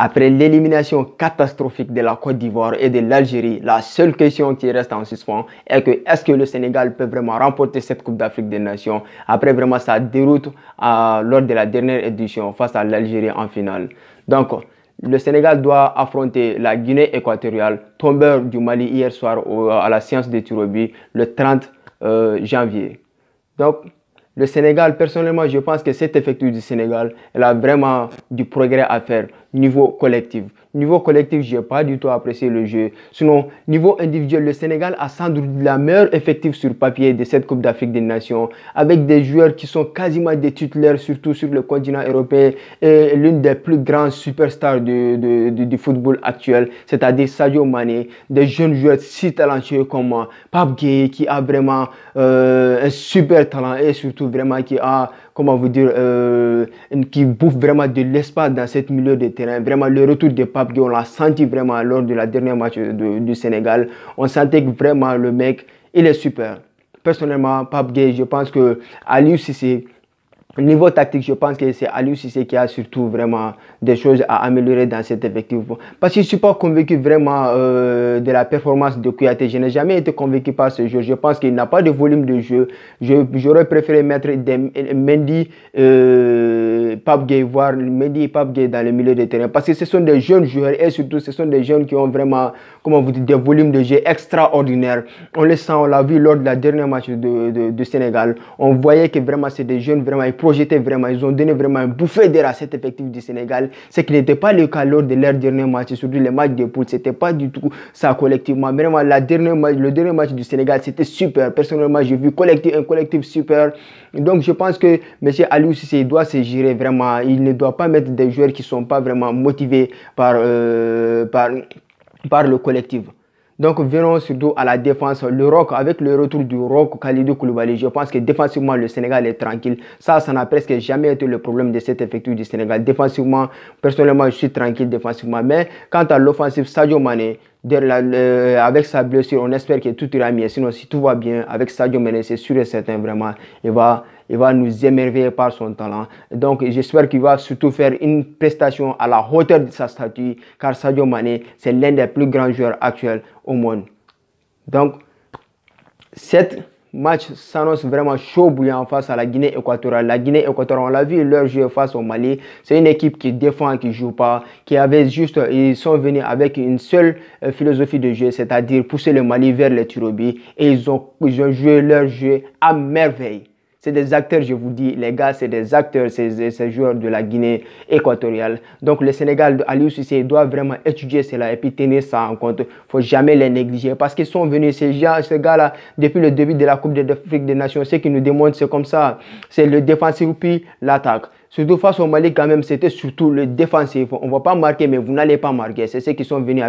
Après l'élimination catastrophique de la Côte d'Ivoire et de l'Algérie, la seule question qui reste en suspens est que est-ce que le Sénégal peut vraiment remporter cette Coupe d'Afrique des Nations après vraiment sa déroute lors de la dernière édition face à l'Algérie en finale. Donc, le Sénégal doit affronter la Guinée équatoriale, tombeur du Mali hier soir à la séance de tir au but, le 30 janvier. Donc, le Sénégal, personnellement, je pense que cet effectif du Sénégal, elle a vraiment du progrès à faire niveau collectif. Niveau collectif, je n'ai pas du tout apprécié le jeu. Sinon, niveau individuel, le Sénégal a sans doute la meilleure effectif sur papier de cette Coupe d'Afrique des Nations, avec des joueurs qui sont quasiment des titulaires, surtout sur le continent européen, et l'une des plus grandes superstars du football actuel, c'est-à-dire Sadio Mané, des jeunes joueurs si talentueux comme Pape Gueye, qui a vraiment un super talent et surtout vraiment qui a, comment vous dire, qui bouffe vraiment de l'espace dans ce milieu de terrain. Vraiment, le retour de Pape Gueye, on l'a senti vraiment lors de la dernière match du Sénégal. On sentait que vraiment le mec, il est super. Personnellement, Pape Gueye, je pense que Aliou Cissé, au niveau tactique, je pense que c'est Aliou Cissé qui a surtout vraiment des choses à améliorer dans cet effectif. Parce que je ne suis pas convaincu vraiment de la performance de Kouyaté. Je n'ai jamais été convaincu par ce jeu. Je pense qu'il n'a pas de volume de jeu. J'aurais préféré mettre Mendy, Pape Gueye, voire Mendy et Pape Gueye dans le milieu de terrain. Parce que ce sont des jeunes joueurs et surtout ce sont des jeunes qui ont vraiment, comment vous dites, des volumes de jeu extraordinaires. On le sent, on l'a vu lors de la dernière match du Sénégal. On voyait que vraiment c'est des jeunes vraiment projetés vraiment, ils ont donné vraiment un bouffée d'air à cet effectif du Sénégal, ce qui n'était pas le cas lors de leur dernier match, surtout les matchs de poule, c'était pas du tout ça collectivement. Vraiment, le dernier match du Sénégal, c'était super. Personnellement, j'ai vu un collectif super. Donc, je pense que M. Aliou Cissé doit se gérer vraiment. Il ne doit pas mettre des joueurs qui ne sont pas vraiment motivés par le collectif. Donc, venons surtout à la défense. Le Roc, avec le retour du Roc Kalidou Koulibaly, je pense que défensivement, le Sénégal est tranquille. Ça n'a presque jamais été le problème de cet effectif du Sénégal. Défensivement, personnellement, je suis tranquille défensivement. Mais quant à l'offensive, Sadio Mané, avec sa blessure, on espère que tout ira mieux. Sinon, si tout va bien, avec Sadio Mané, c'est sûr et certain, vraiment, il va nous émerveiller par son talent. Donc, j'espère qu'il va surtout faire une prestation à la hauteur de sa statue, car Sadio Mané, c'est l'un des plus grands joueurs actuels au monde. Donc, cette match s'annonce vraiment chaud bouillant face à la Guinée équatoriale. La Guinée équatoriale, on l'a vu leur jeu face au Mali. C'est une équipe qui défend, qui joue pas, qui avait juste, ils sont venus avec une seule philosophie de jeu, c'est-à-dire pousser le Mali vers les tirs au but, et ils ont joué leur jeu à merveille. C'est des acteurs, je vous dis, les gars, c'est des acteurs, ces joueurs de la Guinée équatoriale. Donc, le Sénégal, Aliou Cissé, doit vraiment étudier cela et puis tenir ça en compte. Il ne faut jamais les négliger parce qu'ils sont venus, ces gars-là, depuis le début de la Coupe d'Afrique des Nations. Ce qui nous démontre, c'est comme ça. C'est le défensif puis l'attaque. Surtout face au Mali, quand même, c'était surtout le défensif. On ne va pas marquer, mais vous n'allez pas marquer. C'est ceux qui sont venus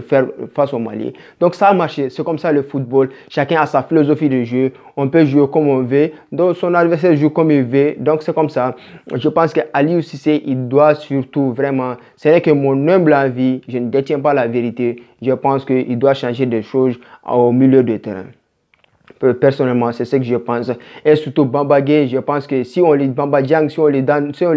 faire face au Mali. Donc, ça a marché. C'est comme ça le football. Chacun a sa philosophie de jeu. On peut jouer comme on veut. Donc, son adversaire joue comme il veut. Donc, c'est comme ça. Je pense qu'Aliou Cissé, il doit surtout vraiment... C'est vrai que mon humble avis, je ne détiens pas la vérité. Je pense qu'il doit changer des choses au milieu de terrain. Personnellement, c'est ce que je pense. Et surtout Bamba Gueye, je pense que si on lui Bamba Dieng, si on lui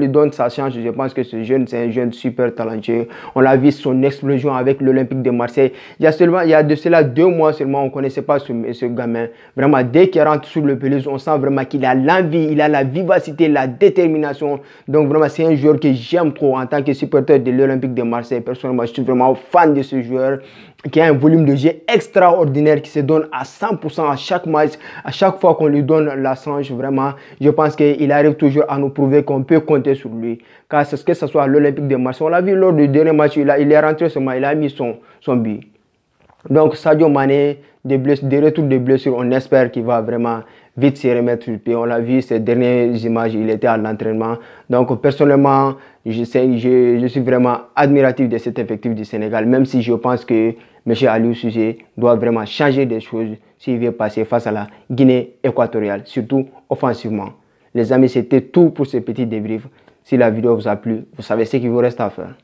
donne sa chance, je pense que ce jeune, c'est un jeune super talentueux. On l'a vu son explosion avec l'Olympique de Marseille. Il y a de cela 2 mois seulement, on ne connaissait pas ce gamin. Vraiment, dès qu'il rentre sur le pelouse, on sent vraiment qu'il a l'envie, il a la vivacité, la détermination. Donc vraiment, c'est un joueur que j'aime trop en tant que supporter de l'Olympique de Marseille. Personnellement, je suis vraiment fan de ce joueur qui a un volume de jeu extraordinaire, qui se donne à 100% à chaque match, à chaque fois qu'on lui donne la chance. Vraiment, je pense qu'il arrive toujours à nous prouver qu'on peut compter sur lui. Car c'est ce que ce soit l'Olympique de Marseille, on l'a vu lors du dernier match, il est rentré seulement, il a mis son but. Donc Sadio Mané, des retours de blessures, on espère qu'il va vraiment vite se remettre sur le pied. On l'a vu ces dernières images, il était à l'entraînement. Donc personnellement, je suis vraiment admiratif de cet effectif du Sénégal, même si je pense que M. Aliou Cissé doit vraiment changer des choses s'il veut passer face à la Guinée équatoriale, surtout offensivement. Les amis, c'était tout pour ce petit débrief. Si la vidéo vous a plu, vous savez ce qu'il vous reste à faire.